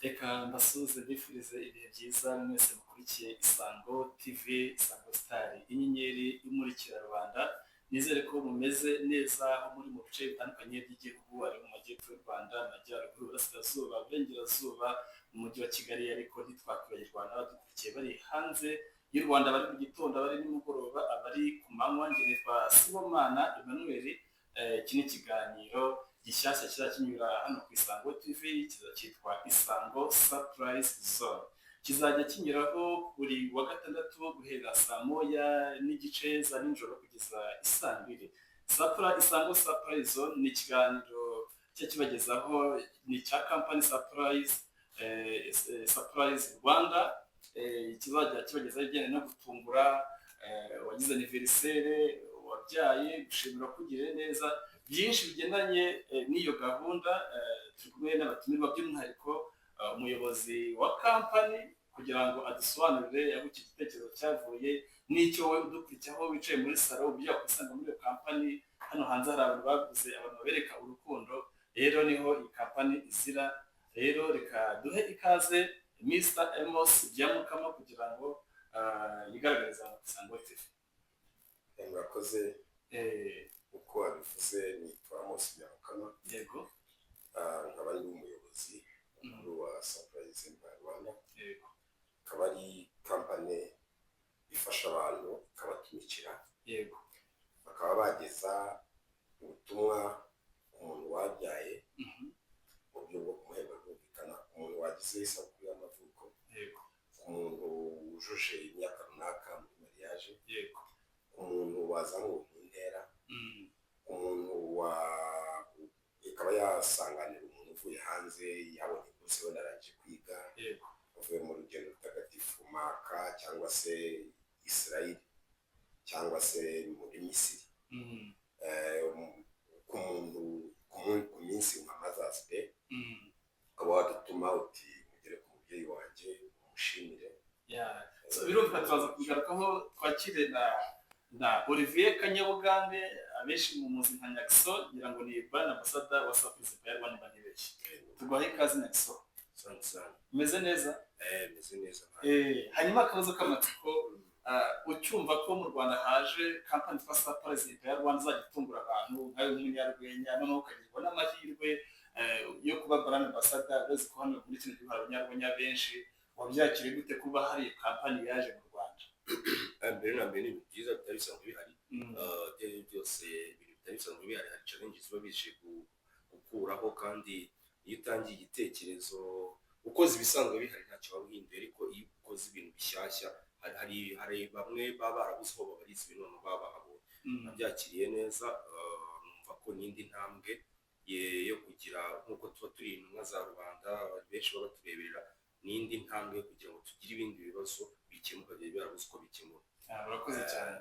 Reka mbasuhuze mbifurize ibihe byiza mwese mukurikiye Isango TV, Isango Star, inyenyeri imurikira rubanda. Nizere ko mumeze neza aho muri mu bice bitandukanye by'igihugu, ari mu majyepfo y'u Rwanda, amajyaruguru, iburasirazuba, uburengerazuba, mu mujyi wa Kigali, ariko ntitwakwibagirwa n'abadukurikiye bari hanze y'u Rwanda, bari mu gitondo, abari nimugoroba, abari ku manywa. Njye nitwa Sibomana Emmanuel. Iki ni ikiganiro gishyashya kizakinyura hano ku Isango TV, cyitwa Isango Surprise Zone. Kizajya kinyuraho buri wa gatandatu guhera saa moya n'igice za nijoro kugeza isaa mbiri. Isango Surprise Zone ni ikiganiro kibagezaho, ni icya Company Surprise Rwanda, kizajya kibagezaho ibijyanye no gutungura wagize aniverisere, wabyaye, gushimira ko ugiriye neza, byinshi bigendanye n'iyo gahunda. Turi kumwe n'abatumirwa, by'umwihariko umuyobozi wa kampani, kugira ngo adusobanurire aho iki gitekerezo cyavuye n'icyo wowe udukurikiyeho wicaye muri salo ujya kwisanga muri iyo kampani. Hano hanze hari abantu baguze, abantu babereka urukundo, rero niho iyi kampani izira. Rero reka duhe ikaze Mr. Amos Byamukama kugira ngo yigaragarize ku Isango TV. Murakoze. Uko wabivuze, nitwa Amos Byamukama. Yego. Nkaba ari umuyobozi mukuru wa Surprise Rwanda. Yego. Akaba ari kampani ifasha abantu ikabatumikira. Yego. Bakaba bageza ubutumwa ku muntu wabyaye mu buryo bwo kumuhemba bwumvikana, umuntu wagize isabukuru y'amavuko. Yego. Umuntu wujuje imyaka runaka muri mariage. Yego. Umuntu wazamuwe mu ntera. Umuntu ikaba yasanganira umuntu uvuye hanze, yabonye rwose wenda arangije kwiga. Yego. Uvuye mu rugendo rutagatifu Maka cyangwa se Israel cyangwa se muri Misiri. Ku minsi nka Mother's Day, ukaba wadutuma uti mugere ku mubyeyi wanjye umushimire. Birumvikana turaza kubigarukaho. Twakire na Olivier Kanyabugambe, abenshi mu muzi nka Nyagiso, ngira ngo ni brand ambassador wa Surprise Rwanda banibeshye. Tuguhaye ikaze Nyagiso. Umeze neza? Meze neza. Hanyuma akabazo k'amatsiko, ucyumva ko mu Rwanda haje kampani twa Surprise Rwanda izajya itungura abantu nkayo nk'umunyarwenya, noneho ukagirwa n'amahirwe yo kuba brand ambassador. Uretse ko hano muri kino gihugu hari abanyarwenya benshi, wabyakiriye gute kuba hari kampani yaje mu Rwanda? Mbere na mbere ni ibintu byiza bitari bisanzwe bihari. Byose ibintu bitari bisanzwe bihari, hari challenges ziba bije gukuraho, kandi iyo utangiye igitekerezo ukoze ibisanzwe bihari ntacyo waba uhinduye, ariko iyo ukoze ibintu bishyashya hari bamwe baba barabuze aho babariza ibintu none babahabonye. Nabyakiriye neza, numva ko n'indi ntambwe yo kugira nk'uko tuba turi intumwa za rubanda, benshi baba batureberera, n'indi ntambwe yo kugira ngo tugire ibindi bibazo bikemuka byari barabuze uko bikemura. Urakoze cyane.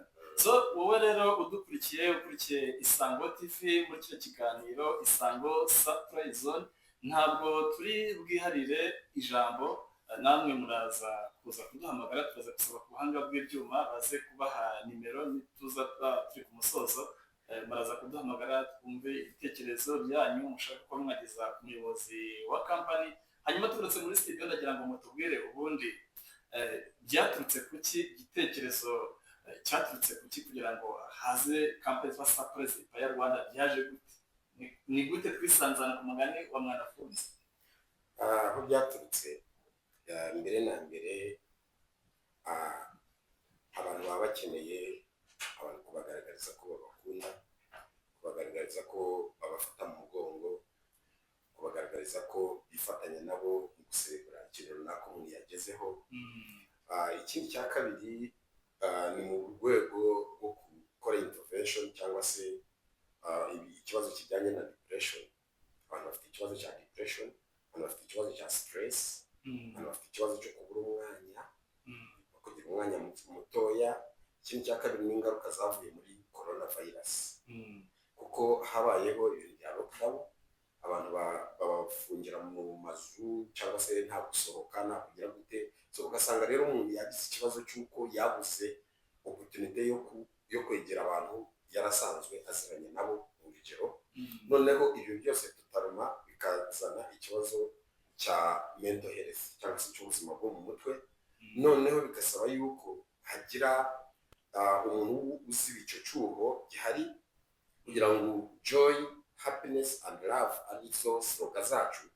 Wowe rero ukurikiye Isango TV muri kino kiganiro Isango Surprise Zone, ntabwo turi bwiharire ijambo, namwe muraza kuza kuduhamagara, tuza gusaba ku buhanga bw'ibyuma baze kubaha nimero, nituza turi ku musozo muraza kuduhamagara twumve ibitekerezo byanyu mushaka ko mwageza ku muyobozi wa kampani. Hanyuma turutse muri studio, ndagira ngo mutubwire ubundi byaturutse kuki, igitekerezo cyaturutse kuki kugira ngo haze kampani twa Surprise Rwanda, byaje gute? Ni gute twisanzana ku mugani wa mwanafunzi? Aho byaturutse, mbere na mbere abantu baba bakeneye abantu kubagaragariza ko babakunda, kubagaragariza ko babafata mu mugongo, kubagaragariza ko bifatanya nabo mu guserebura ikintu runaka umuntu yagezeho. Ikindi cya kabiri ni mu rwego rwo gukora intervention cyangwa se ikibazo kijyanye na depression. Abantu bafite ikibazo cya depression, abantu bafite ikibazo cya stress, abantu bafite ikibazo cyo kubura umwanya, kugira umwanya mutoya. Ikindi cya kabiri ni ingaruka zavuye muri coronavirus, kuko habayeho ibintu bya lockdown, abantu babafungira mu mazu cyangwa se nta gusohoka, nta kugira gute. Ugasanga rero umuntu yagize ikibazo cy'uko yabuze opportunity yo kwegera abantu yarasanzwe aziranye nabo mu rugero. Noneho ibyo byose tutaruma bikazana ikibazo cya mental health cyangwa se cy'ubuzima bwo mu mutwe. Noneho bigasaba yuko hagira umuntu uziba icyo cyuho gihari kugira ngo joy, happiness and love arizo slogan zacu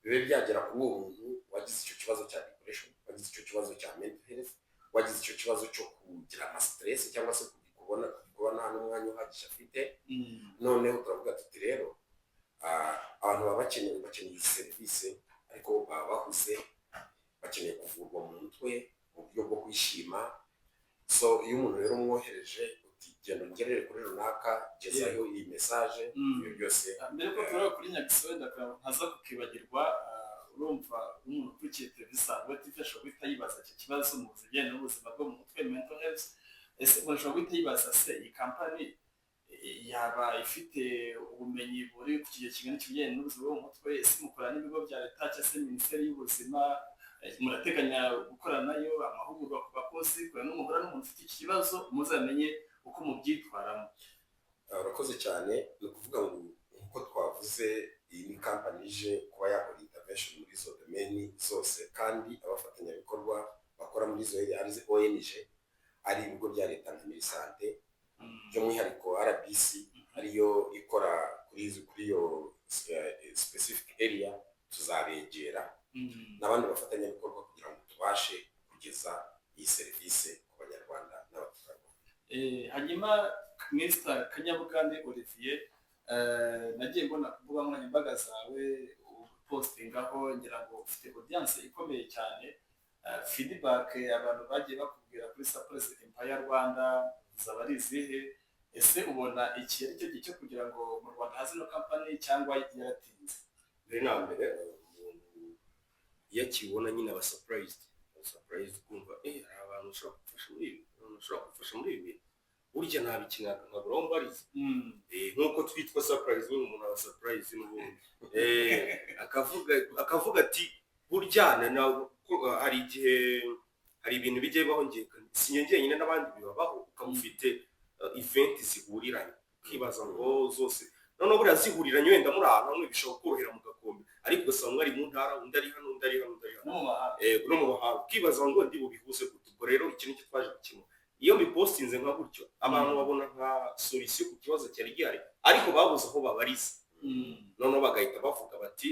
bibe byagera kuri uwo muntu wagize icyo kibazo cya depression, wagize icyo kibazo cya mental health, wagize icyo kibazo cyo kugira ama stress cyangwa se kubona nta n'umwanya uhagije afite. Noneho turavuga tuti rero abantu baba bakeneye serivisi ariko baba bahuze, bakeneye kuvurwa mu mutwe mu buryo bwo kwishima. So iyo umuntu rero umwohereje uti genda ungerere kuri runaka, gezayo iyi message, ibyo byose mbere ko turaba kuri Nyagisowe ntaza kukibagirwa. Urumva umuntu ukurikiye televiziyo batifasha guhita yibaza iki kibazo mu bijyanye n'ubuzima bwo mu mutwe, mental health. Ese ushobora guhita yibaza se iyi kampani yaba ifite ubumenyi buri ku kigero kingana n'ikibijyanye n'ubuzima bwo mu mutwe? Ese mukora n'ibigo bya leta cyangwa se minisiteri y'ubuzima? Murateganya gukorana nayo amahugurwa ku bakozi kugira ngo muhura n'umuntu ufite iki kibazo muzamenye uko mubyitwaramo? Urakoze cyane. Ni ukuvuga ngo nk'uko twavuze, iyi ni kampani ije kuba yakora intervention muri izo domaine zose, kandi abafatanyabikorwa bakora muri izo ari ONG, ari ibigo bya leta nka Minisante, by'umwihariko RBC ariyo ikora kuri iyo specific area, tuzabegera n'abandi bafatanyabikorwa kugira ngo tubashe kugeza iyi serivisi ku banyarwanda n'abaturarwanda. Hanyuma Mr. Kanyabugande Olivier, nagiye mbona ku mbuga nkoranyambaga zawe upostingaho, ngira ngo ufite audience ikomeye cyane, feedback abantu bagiye bakubwira kuri Surprise Empire Rwanda zaba ari izihe? Ese ubona iki ari cyo gihe cyo kugira ngo mu Rwanda haze no kampani cyangwa yaratinze? Mbere na mbere iyo akibona nyine aba surprised kumva hari abantu ushobora gufasha muri ibi, burya ntabikinaga nkabura aho mbariza. Nk'uko twitwa surprise, umuntu aba surprise n'ubundi akavuga ati burya hari igihe hari ibintu bijya bibaho sinjye nyine n'abandi bibabaho, ukaba ufite event zihuriranye ukibaza ngo zose noneho buriya zihuriranye wenda muri ahantu hamwe bishobora korohera mu gakombe, ariko ugasanga umwe ari mu ntara, undi ari hano, undi ari hano, no mu mahanga, ukibaza ngo ndi bubihuze gute? Ubwo rero iki nicyo twaje gukemura. Iyo bipostinze nka gutyo, abantu babona nka solution ku kibazo cyari gihari ariko babuze aho babariza. Noneho bagahita bavuga bati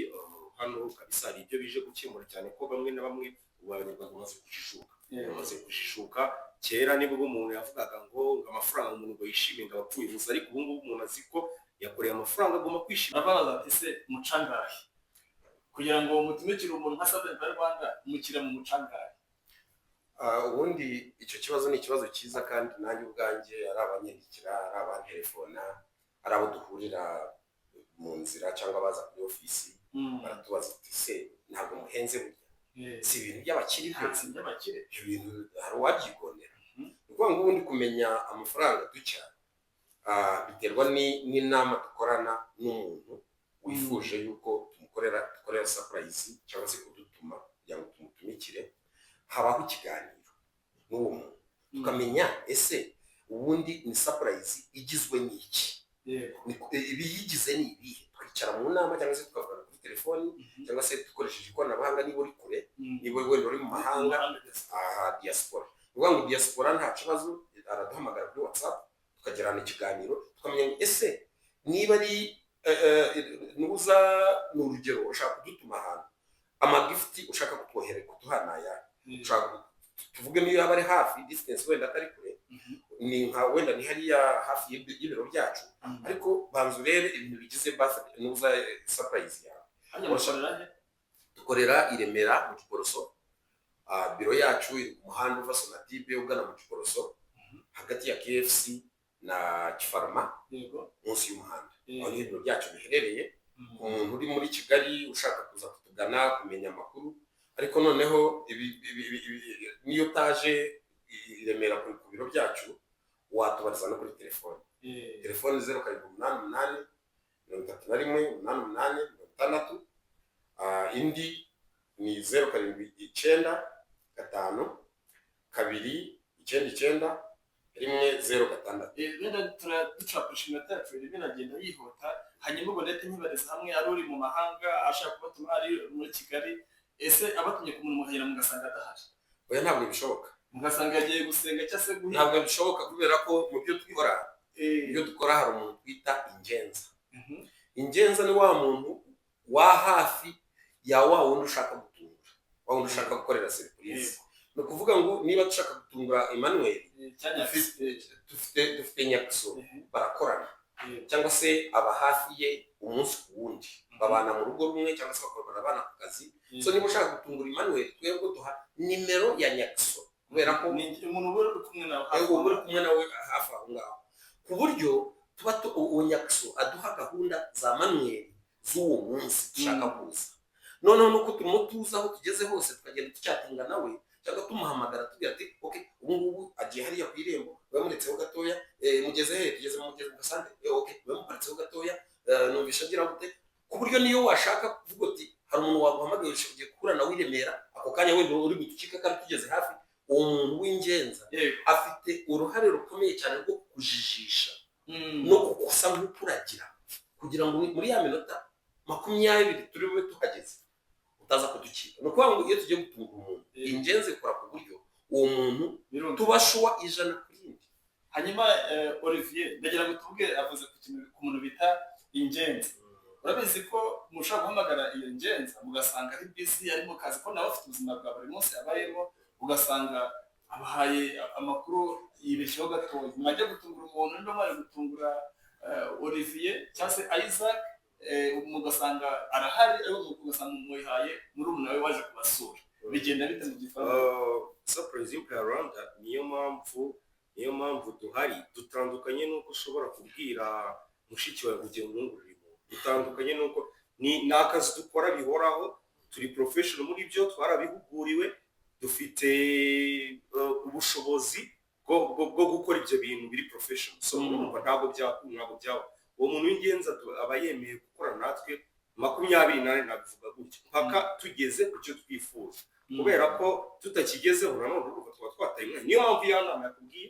hano kabisa hari ibyo bije gukemura, cyane ko bamwe na bamwe abanyarwanda bamaze kujishuka. Kera nibwo umuntu yavugaga ngo amafaranga umuntu ngo yishime ngo abapfuye gusa, ariko ubu ngubu umuntu azi ko yakoreye amafaranga agomba kwishima. Ababaza ati se mucangahe kugira ngo mutumikire umuntu nka Surprise Empire Rwanda mukira mu mucangahe? Ubundi icyo kibazo ni ikibazo cyiza, kandi nanjye ubwanjye ari abanyandikira, ari abantelefona, ari abo duhurira mu nzira cyangwa baza kuri ofisi, baratubaza ati se ntabwo muhenze burya? Si ibintu by'abakire ibyo bintu hari uwabyigondera. Ni ukuvuga ngo ubundi kumenya amafaranga ducya biterwa n'inama dukorana n'umuntu wifuje yuko tumukorera surprise cyangwa se kudutuma kugira ngo tumutumikire. Habaho ikiganiro n'uwo muntu tukamenya ese ubundi ni surprise igizwe n'iki, ibiyigize ni ibihe. Twicara mu nama cyangwa se tukavugana kuri telefoni cyangwa se dukoresheje ikoranabuhanga, niba uri kure, niba wenda uri mu mahanga, diaspora. Ni ukuvuga ngo diaspora nta kibazo, araduhamagara kuri WhatsApp tukagirana ikiganiro tukamenya ese niba ari nuza ni urugero ushaka kudutuma ahantu, amagifti ushaka kuduhana tuvuge niyo yaba ari hafi distance wenda atari kure, ni nka wenda ni hariya hafi y'ibiro byacu, ariko banza urebe ibintu bigize nuza surprise yawe. Dukorera i Remera mu Giporoso, biro yacu iri ku muhanda uva Sonatube ugana mu Giporoso, hagati ya KFC na Kifarma, munsi y'umuhanda. Aho ni ibiro byacu biherereye. Umuntu uri muri Kigali ushaka kuza kutugana kumenya amakuru, ariko noneho niyo taje i Remera ku biro byacu, watubariza no kuri telefone. Telefone 0788 31 88 indi ni 0795 2 9 9 1 0 6. Wenda ducapisha iminota yacu irimo iragenda yihuta. hanyuma ubwo leta ntibareze hamwe ari uri mu mahanga ashaka kubatuma ari muri Kigali, ese abatumye ku muntu muhahira mugasanga adahari? oya ntabwo bishoboka, mugasanga yagiye gusenga cyangwa se guhinga. ntabwo bishoboka kubera ko mu byo dukora hari umuntu twita ingenza. Ingenza ni wa muntu wa hafi ya wa wundi ushaka gutungura, wa wundi ushaka gukorera serivisi. ni ukuvuga ngo niba dushaka gutungura Emmanuel, dufite Nyakiso barakorana, cyangwa se aba hafi ye umunsi ku wundi, babana mu rugo rumwe cyangwa se bakorana abana ku kazi. So niba ushaka gutungura Emmanuel, twebwe duha nimero ya Nyakiso, kubera ko umuntu uri kumwe nawe hafi aho ngaho, ku buryo tuba uwo Nyakiso aduha gahunda za Manuel z'uwo munsi dushaka kuza. noneho nuko tumutuza aho tugeze hose, tukagenda tucyatinga nawe cyangwa tumuhamagara tubwira ati okay, ubu ngubu agiye hariya ku irembo, bamuretseho gatoya, mugeze he, tugeze mu gasante, okay, bamuparitseho gatoya, numvisha agira gute, ku buryo niyo washaka kuvuga ati hari umuntu waguhamagaye ugiye gukura nawe i Remera, ako kanya wenda uri gucika kandi tugeze hafi, uwo muntu w'ingenza afite uruhare rukomeye cyane rwo kujijisha no kugusa nk'ukuragira, kugira ngo muri ya minota 20 turi bube tuhageze utaza kudukira. ni ukuvuga ngo iyo tugiye gutungura umuntu, ingenzi ikora ku buryo uwo muntu tubashuwa 100%. hanyuma Olivier, ndagira ngo tuvuge avuze ku muntu bita ingenzi. urabizi ko mushaka guhamagara iyo ngenzi mugasanga ari busy, ari mu kazi, ko nawe afite ubuzima bwa buri munsi abayemo, ugasanga abahaye amakuru yibeshyeho gatoya. mwajya gutungura umuntu ndo mwari gutungura Olivier cyangwa se Isaac, mugasanga arahari, ugasanga muyihaye muri umuntu nawe waje kubasura, bigenda bite mu gifaransa? Surprise in Rwanda niyo mpamvu duhari, dutandukanye nuko ushobora kubwira mushiki wawe kugira ngo urimo, dutandukanye nuko ni akazi dukora bihoraho, turi professional muri byo, twarabihuguriwe, dufite ubushobozi bwo gukora ibyo bintu biri professional. So ntabwo byaba uwo muntu w'ingenzi aba yemeye gukora natwe 24 nabivuga gutyo mpaka tugeze ku cyo twifuza, kubera ko tutakigezeho nanone uruva twataye umwanya. niyo mpamvu ya nama yakubwiye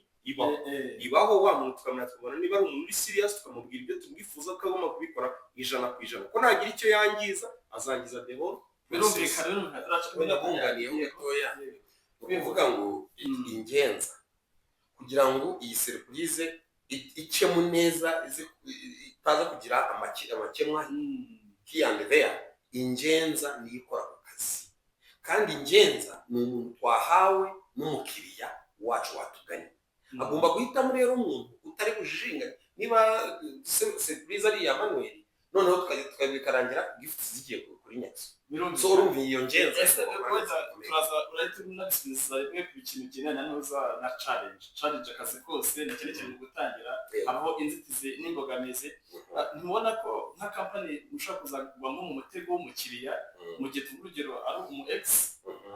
ibaho wa muntu tukamenya, tukabona niba ari umuntu uri serious, tukamubwira ibyo tumwifuza ko agomba kubikora 100%, ko nagira icyo yangiza azangiza deho. birumvikana gatoya, uvuga ngo ingenza kugira ngo iyi surprise icemo neza, itaza kugira amakemwa here and there, ingenza niyo ikora ku kazi. kandi ingenza ni umuntu twahawe n'umukiriya wacu watuganye, agomba guhitamo rero umuntu utari kujijinga. niba surprise ari ya Manuel, noneho tukabikarangira gift zigiye kuri Nyakiso, so urumva iyo ngenza urayitunabiza rimwe ku kintu kinana n'uza na challenge akazi kose ni cyane gutangira, aho inzitizi n'imbogamizi. ntibona ko nka company mushaka kuzagwamo mu mutego w'umukiriya, mu gihe urugero ari umu ex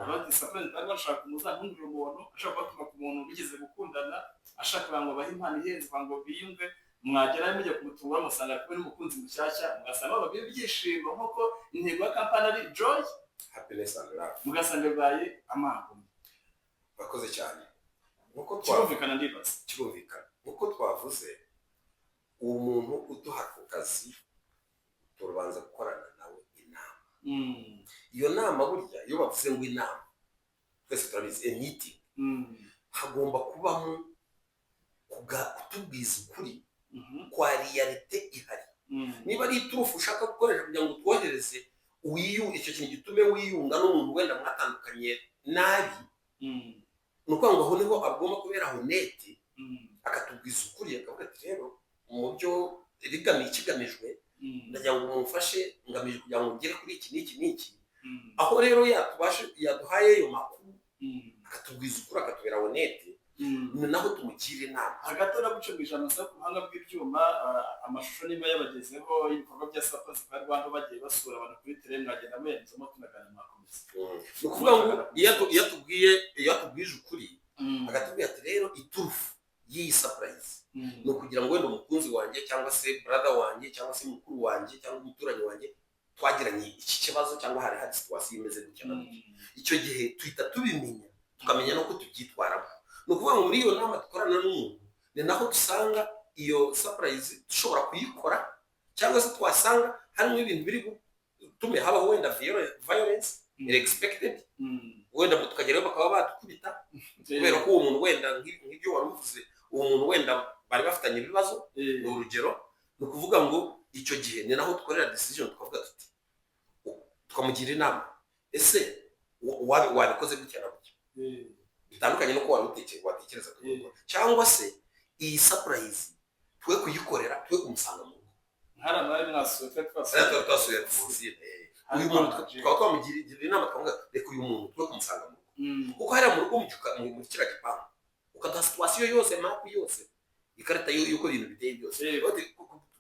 abandi supplement ari bashaka kumuzanira umuntu, ashaka kubatuma ku muntu bigeze gukundana, ashaka ngo bahe impano ihenze ngo biyumve, mwagera mujya kumutunga musanga kuri umukunzi mushyashya, mugasanga babiye byishimo nk'uko intego ya company ari joy, happiness and love, mugasanga baye amahoro. bakoze cyane nkuko kirumvikana, ndibaza kirumvikana nkuko twavuze. uwo muntu uduha ku kazi turubanza gukorana nawe inama. iyo nama burya iyo bavuze ngo inama, twese turabizi meeting, hagomba kubamo kutubwiza ukuri kwa realite ihari. niba ari iturufu ushaka gukoresha kugira ngo twohereze icyo kintu gitume wiyunga n'umuntu wenda mwatandukanye nabi, ni ukuvuga ngo aho niho agomba kubera honete, akatubwiza ukuri, akavuga ati rero mu byo ikigamijwe ndagira ngo mumfashe ngamije kugira ngo ngere kuri iki n'iki. aho rero yaduhaye ayo makuru, akatubwiza ukuri, akatubera honete, naho tumugire inama. hagati n'abucumbije amasaha ku buhanga bw'ibyuma, amashusho niba yabagezeho ibikorwa bya Surprise kwa Rwanda bagiye basura abantu kuri tele, mwagenda muyanyuzamo tunagana makomeza. ni ukuvuga ngo iyo tubwije ukuri, akatubwira ati rero iturufu y'iyi surprise ni ukugira ngo wenda umukunzi wanjye cyangwa se brother wanjye cyangwa se mukuru wanjye cyangwa umuturanyi wanjye twagiranye iki kibazo, cyangwa hari situation imeze gutya na gutya, icyo gihe tuhita tubimenya, tukamenya no kutubyitwaramo. ni ukuvuga ngo muri iyo nama dukorana n'umuntu, ni naho dusanga iyo surprise dushobora kuyikora cyangwa se twasanga harimo ibintu biri gutume habaho wenda violence unexpected wenda tukageraho bakaba badukubita kubera ko uwo muntu wenda nk'ibyo wari uvuze uwo muntu wenda bari bafitanye ibibazo ni urugero ni ukuvuga ngo icyo gihe ni naho dukorera decision tukavuga tuti tukamugira inama ese wabikoze gutya na gutya bitandukanye no kuba watekereza cyangwa se iyi surprise twe kuyikorera twe kumusanga mu rugo ntaramari mwasuye twasuye uyu muntu twaba twamugira inama tukavuga reka uyu muntu twe kumusanga mu rugo kuko hariya mu rugo mu kiriya gipangu ukaduha situwasiyo yose mapu yose ikarita y'uko ibintu biteye byose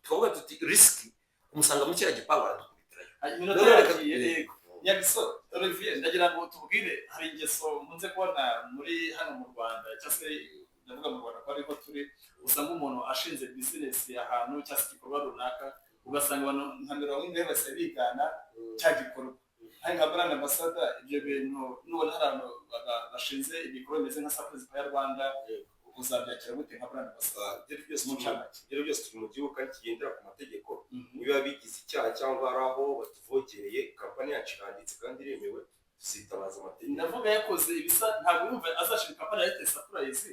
tukavuga tuti risiki kumusanga muri kiriya gipangu aradukubitirayo iminota yagiye Nyagiso Olivier ndagira ngo tubwire hari ingeso nkunze kubona muri hano mu Rwanda cyangwa se ndavuga mu Rwanda ko ariko turi usanga umuntu ashinze business ahantu cyangwa se igikorwa runaka ugasanga abantu nka 40 bose bigana cya gikorwa hari nka brand ambassador ibyo bintu nubona hari abantu bashinze ibikorwa bimeze nka surprise ya Rwanda uzabyakira gute nka brand ambassador ibyo byose turi mu gihugu kandi kigendera ku mategeko niba bigize icyaha cyangwa ari aho batuvogereye kampani yacu iranditse kandi iremewe tuzitabaza amategeko ndavuga yakoze ibisa ntabwo yumva azashinga kampani ya surprise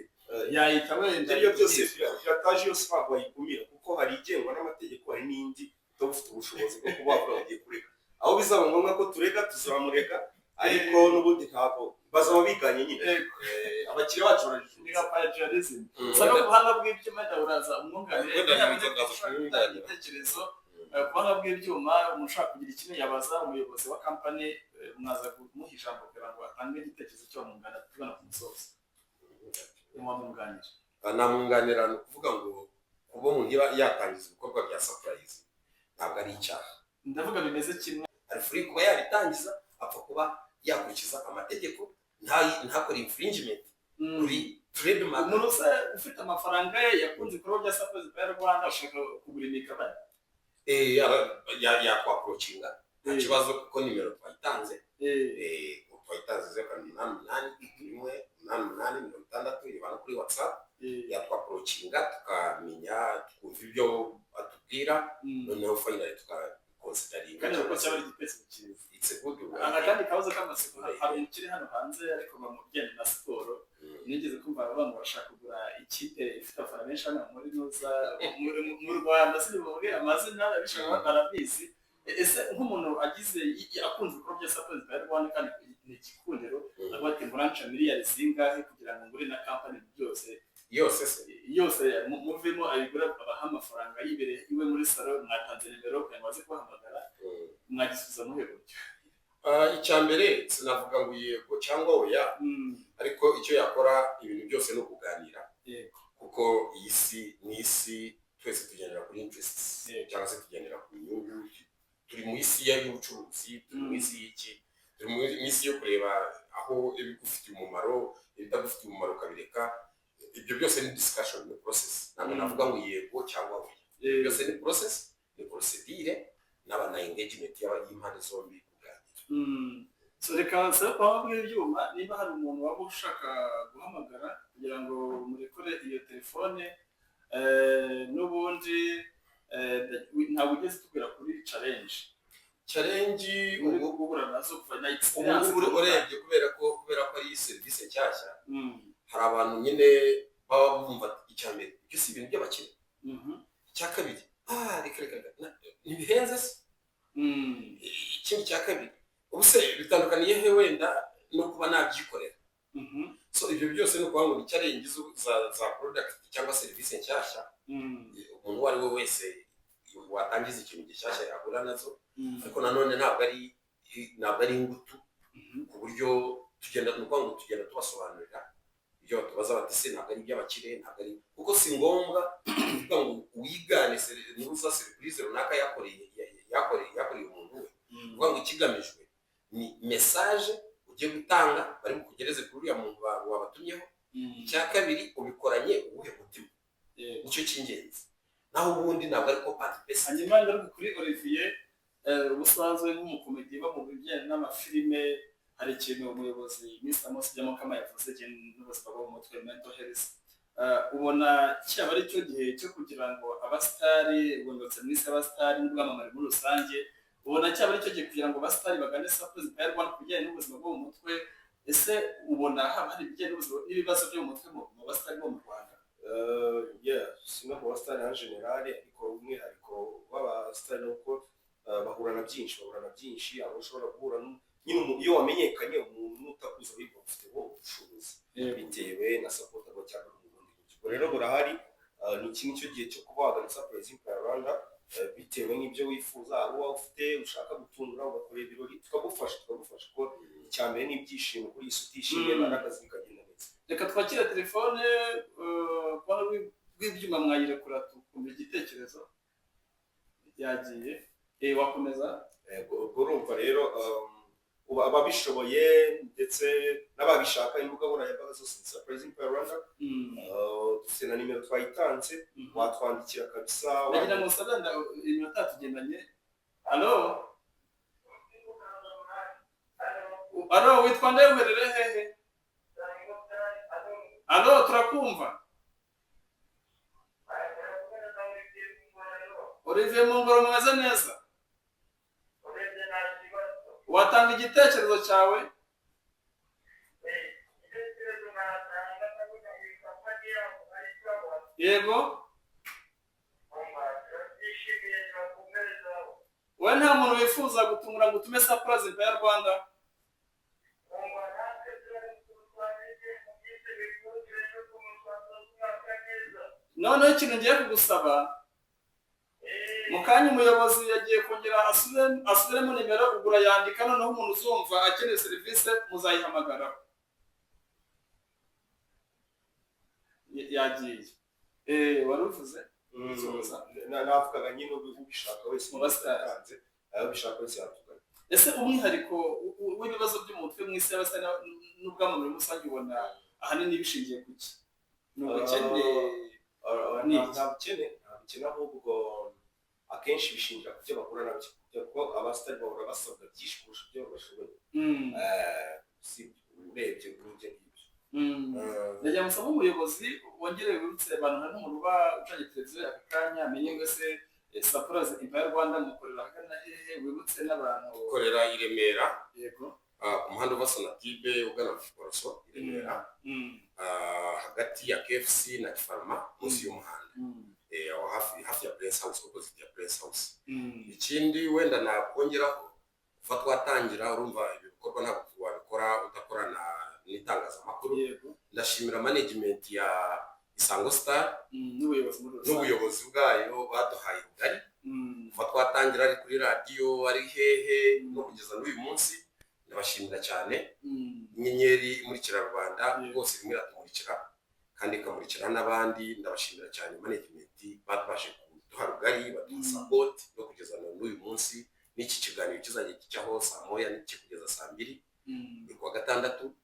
yayita wenda ibyo byose birataje yose ntabwo wayikumira kuko hari igengwa n'amategeko hari n'indi utafite ubushobozi bwo kuba bagiye kureka aho bizaba ngombwa ko tureka tuzamureka ariko n'ubundi ntabwo bazaba biganye nyine abakiriya bacu niga pajarism saka kuhanga bw'ibyuma ndaburaza umwunganire igitekerezo kuhanga bw'ibyuma umuntu ushaka kugira ikintu yabaza umuyobozi wa company mwaza kumuha ijambo kugira ngo atange igitekerezo cyo mungana tugana ku musozo namwunganira ni ukuvuga ngo kuba umuntu yatangiza ibikorwa bya surprise ntabwo ari icyaha ndavuga bimeze kimwe ari free kuba yabitangiza apfa kuba yakurikiza amategeko ntakore infringement kuri trademark umuntu ufite amafaranga ye yakunze ibikorwa bya surprise ya Rwanda ashaka kugura imikabane yakwaprocinga nta kibazo kuko nimero twayitanze twayitanze 0881 ibana kuri WhatsApp yatwaprocinga tukamenya twumva ibyo atubwira noneho finally tukakonsideringa kandi uko cyaba ari igitekerezo cyiza it's a good one kandi kabuze k'amasiko hari umukiri hano hanze ariko bamujyanye na siporo nigeze kumva abantu bashaka kugura ikipe ifite abafana benshi hano muri Nuza mu Rwanda sinibonye amazina abishaka barabizi ese nk'umuntu agize akunze ibikorwa bya surprise ya Rwanda kandi ni ikikundiro agwate muranca miliyari zingahe kugira ngo ngure na company byose yose muvemo abigura abaha amafaranga yibereye iwe muri salon mwatanze nimero kandi waze kubahamagara mwagisubiza muhe buryo icya mbere sinavuga ngo yego cyangwa oya ariko icyo yakora ibintu byose no kuganira kuko iyi si ni isi twese tugendera kuri interests cyangwa se tugendera ku nyungu turi mu isi y'ubucuruzi turi mu isi y'iki turi mu isi yo kureba aho ibigufitiye umumaro ibitagufitiye umumaro ukabireka ibyo byose ni discussion ni process ntabwo navuga ngo yego cyangwa oya byose ni process ni procedure n'abana engagement y'impande zombi so reka aho bw'ibyuma niba hari umuntu waba ushaka guhamagara kugira ngo murekore iyo telefone n'ubundi ntabwo ugeze tubwira kuri challenge ubu gugura nazo kuva na experience urebye kubera ko ari service nshyashya hari abantu nyine baba bumva icya mbere ibyo si ibintu by'abakene icya kabiri reka ntibihenze se ikindi cya kabiri ubuse bitandukaniye he wenda no kuba nabyikorera so ibyo byose ni ukuvuga ngo ni challenge za product cyangwa service nshyashya umuntu uwo ari we wese watangiza ikintu gishyashya yahura nazo ariko nanone ntabwo ari ingutu ku buryo tugenda tubasobanurira ibyo batubaza bati se ntabwo ari iby'abakire ntabwo ari kuko si ngombwa kuvuga ngo wigane nibuza surprise runaka yakoreye umuntu we kuvuga ngo ikigamijwe ni message ugiye gutanga bari bukugereze kuri uriya muntu wabatumyeho icya kabiri ubikoranye uwuhe mutima nicyo cy'ingenzi naho ubundi ntabwo ari copy paste hanyuma ngaruka kuri Olivier ubusanzwe nk'umukomedi mu bijyanye n'amafilime hari ikintu umuyobozi Mr. Mose Jamokama yavuze n'ubuzima bwo mu mutwe mental health ubona cyaba ari cyo gihe cyo kugira ngo abasitari bungutse mu isi y'abasitari n'ubwamamare muri rusange, ubona cyaba ari cyo gihe kugira ngo abasitari bagane Sapozi Empire Rwanda ku bijyanye n'ubuzima bwo mu mutwe? Ese ubona haba hari ibijyanye n'ibibazo byo mu mutwe mu basitari bo mu Rwanda? si no ku basitari en generale, ariko umwihariko w'abasitari ni uko bahura na byinshi, aho ushobora guhura nyine iyo wamenyekanye umuntu utakuza ariko ufite ubushobozi bitewe na support abo cyangwa n'ubundi buryo. Rero burahari, ni iki nicyo gihe cyo kuba wagana Sapozi Empire Rwanda bitewe n'ibyo wifuza, abo waba ufite ushaka gutungura ugakora ibirori, tukagufasha ko icya mbere ni ibyishimo kuri iyi si, utishimye n'akazi kagenda neza. Reka twakire telefone kubona rw'ibyuma mwayirekura tukumva igitekerezo yagiye. Wakomeza? Ubwo urumva rero ababishoboye ndetse n'ababishaka, imbuga nkoranyambaga zose za Sapozi Empire Rwanda, dufite na nimero twayitanze, watwandikira kabisa. Nagira ngo usabe iminota tugendanye. Alo, witwa nde, uherereye hehe? Alo, turakumva. Olivier Mungoro, mumeze neza? Watanga igitekerezo cyawe? Yego. We nta muntu wifuza gutungura ngo utume Sapozi Empire Rwanda? Noneho ikintu ngiye kugusaba, mu kanya umuyobozi yagiye kongera asubiremo nimero, ugura yandika, noneho umuntu uzumva akeneye serivisi muzayihamagaraho. Yagiye. Wari uvuze? Navugaga nyine ubishaka wese mu basitari, ubishaka wese yatugana. Ese umwihariko w'ibibazo by'umutwe mu isi y'abasitari n'ubwamamare muri rusange ubona ahanini bishingiye ku ki? Ni ubukene? Nta bukene ahubwo akenshi bishingira ku byo bahura nabyo, kuko abasitari bahora basabwa byinshi kurusha ibyo bashoboye. Urebye n'ibyo ngibyo. Ndagira ngo usaba umuyobozi wongere wibutse abantu, hari n'umuntu uba ucanye televiziyo aka kanya amenye ngo ese Sapozi Empire Rwanda mukorera ahagana hehe, wibutse n'abantu. Ukorera i Remera. Yego. Ku muhanda uva Sonatube ugana Giporoso i Remera, hagati ya KFC na Kifarama, munsi y'umuhanda. Hafi ya Prince House, opposite ya Prince House. Ikindi wenda nakongeraho, kuva twatangira urumva ibi bikorwa ntabwo wabikora udakorana n'itangazamakuru. Ndashimira management ya Isango Star n'ubuyobozi bwayo baduhaye rugari, kuva twatangira ari kuri radiyo, ari hehe no kugeza n'uyu munsi. Ndabashimira cyane. Inyenyeri imurikira Rwanda rwose rimwe iratumurikira kandi ikamurikira n'abandi. Ndabashimira cyane management badufashe kuduha rugari, baduha support no kugeza n'uyu munsi. N'iki kiganiro kizajya kijyaho saa moya n'iki kugeza saa 2 ni kuwa gatandatu.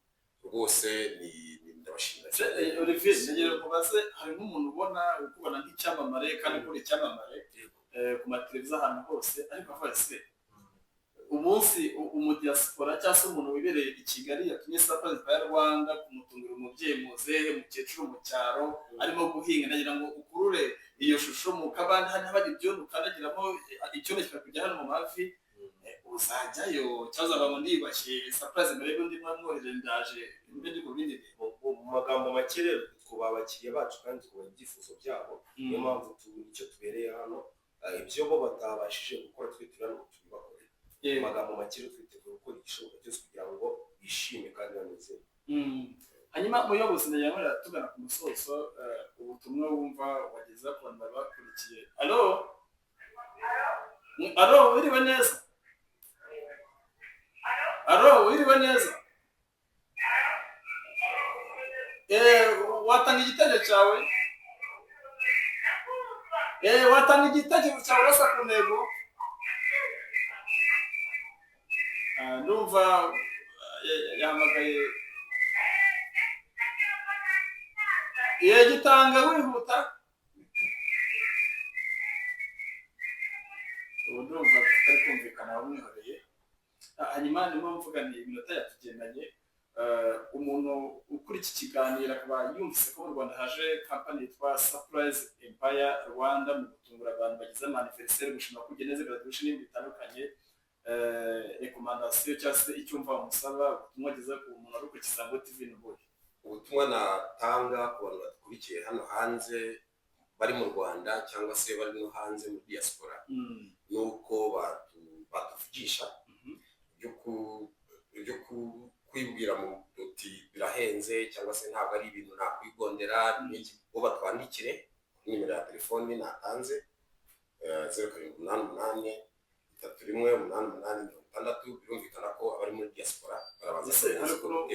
Rwose ndabashimira cyane. Olivier, ndagira ngo baze, hari nk'umuntu ukubona nk'icyamamare kandi kuri icyamamare ku mateleviziyo ahantu hose, ariko avuga se umunsi umudiaspora cyangwa se umuntu wibereye i Kigali yatumye Sapozi Empire Rwanda kumutungira umubyeyi muzehe mukecuru mu cyaro arimo guhinga, ndagira ngo ukurure iyo shusho mu kabandi, hari n'abandi ibyondo ukandagiramo icyondo kikakujya hano mu mavi, uzajyayo cyangwa uzaba ndibashye Sapozi Empire undi mwamwoherere ndaje ndi ku bindi. Mu magambo make rero twubaha abakiriya bacu kandi twubaha ibyifuzo byabo, niyo mpamvu icyo tubereye hano, ibyo bo batabashije gukora twe turano tubibakorera. Mu magambo make rero twiteguye gukora igishoboka cyose kugira ngo bishime kandi banezerwe. Hanyuma umuyobozi ndagira ngo tugana ku musozo, ubutumwa wumva wageza ku bantu bakurikiye. Alo, wiriwe neza? Wiriwe neza? Watanga igitekerezo cyawe? Watanga igitekerezo cyawe urasa ku ntego? Ndumva yahamagaye. Gitanga wihuta. Ubu ndumva tutari kumvikana wamwihoreye. Hanyuma ndimo mvuga ni iminota yatugendanye. umuntu ukora iki kiganiro akaba yumvise ko mu Rwanda haje kampani yitwa Surprise Empire Rwanda mu gutungura abantu bagize anniversaire, gushima ko ugeneze graduation n'ibindi bitandukanye, recommandation cyangwa se icyo umva umusaba ubutumwa ageza ku muntu ari ku Isango TV n'ubuhe? ubutumwa natanga ku bantu badukurikiye hano hanze bari mu Rwanda cyangwa se bari no hanze muri diaspora, nuko batuvugisha ibyo kwibwira mu duti birahenze cyangwa se ntabwo ari ibintu nakwigondera, n'iki bo batwandikire nimero ya telefoni natanze 0788 3188 birumvikana ko abari muri diaspora barabaza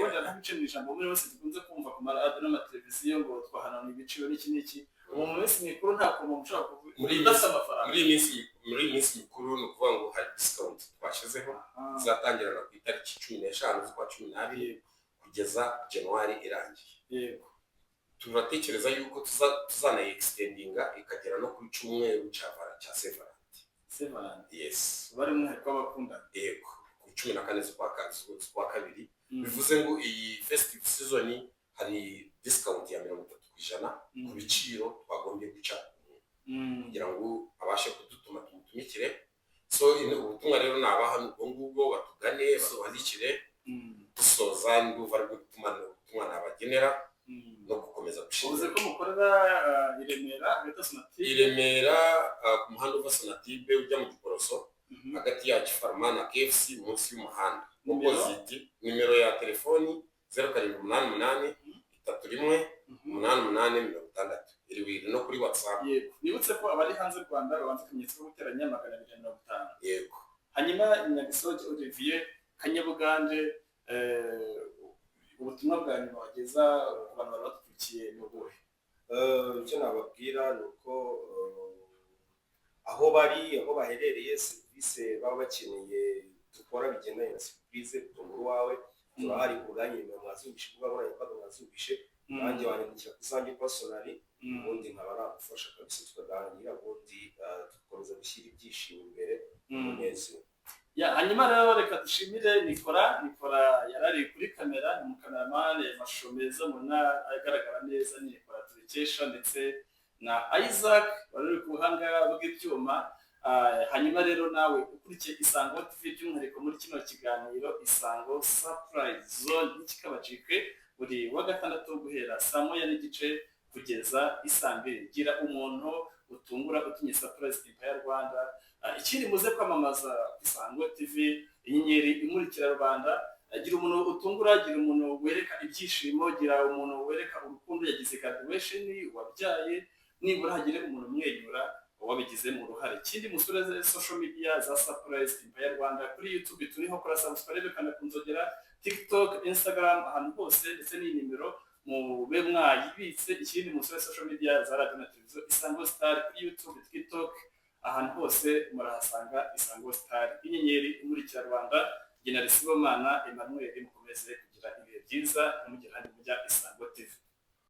wenda ntabice mu ijambo muri bose dukunze kumva ku maradiyo n'amateleviziyo ngo twahanana ibiciro n'iki n'iki. Ubu mu minsi mikuru nta kuntu mushobora kuvuga amafaranga muri iyi minsi mikuru, ni ukuvuga ngo hari discount twashyizeho zizatangirana ku itariki 15 z'ukwa 12 kugeza January irangiye. Yego, turatekereza yuko tuzanayi extendinga ikagera no kuri cyumweru cya Severant. Yes, bari mu nteko y'abakundana. Yego, ku 14 z'ukwa kabiri. Bivuze ngo iyi festive season hari discount ya 30% ku biciro twagombye guca kugira ngo abashe kudutuma tumutumikire. So ubutumwa rero nabaha n'ubwo batugane batwandikire dusoza n'uva ari gutuma ubutumwa nabagenera no gukomeza gushimira. Uvuze ko mukorera i Remera ku muhanda uva Sonatube ujya mu Giporoso, hagati ya Kifarma na KFC munsi y'umuhanda. Opposite, nimero ya telefoni 0788 31 88 iri wiri no kuri WhatsApp. Yego, nibutse ko abari hanze y'u Rwanda babanza kumenyetso yo guteranya 250. Yego, hanyuma Nyagisoje Olivier Kanyabugande, ubutumwa bwa nyuma wageza ku bantu badukurikiye n'ubuhe? Icyo nababwira ni uko aho baherereye serivisi baba bakeneye dukora bigendanye na surprise gutungura uwawe, turahari ku bwanyu, mwazumvishe kuba murayimbaga mwazumvishe nanjye wanyandikira kuzanjye personally, ubundi nkaba nagufasha kabisa tukaganira, ubundi tugakomeza gushyira ibyishimo imbere umunezero. Hanyuma rero reka dushimire Nikora yarari kuri kamera, ni umukameraman, amashusho meza muna agaragara neza, ni Nikora tubikesha, ndetse na Isaac wari ku buhanga bw'ibyuma. Hanyuma rero nawe ukurikiye Isango TV by'umwihariko muri kino kiganiro Isango Surprise Zone n'ikikabacike buri wa gatandatu guhera saa 1:30 kugeza saa 2. Gira umuntu utungura utumye Surprise Empire Rwanda. Ikindi muze kwamamaza Isango TV, inyenyeri imurikira Rwanda. Gira umuntu utungura, gira umuntu wereka ibyishimo, gira umuntu wereka urukundo yagize graduation, wabyaye, nibura hagire umuntu umwenyura wabigize mu ruhare. Ikindi musure social media za Surprise Empire Rwanda, kuri YouTube turiho, kora subscribe kandi kunzogera, TikTok, Instagram, ahantu hose, ndetse n'inimero mube mwayibitse. Ikindi musure social media za radio na televiziyo Isango Star, kuri YouTube, TikTok, ahantu hose murahasanga Isango Star, inyenyeri imurikira Rwanda. General Sibomana Emmanuel, mukomeze kugira ibihe byiza, mugirane mujya Isango TV.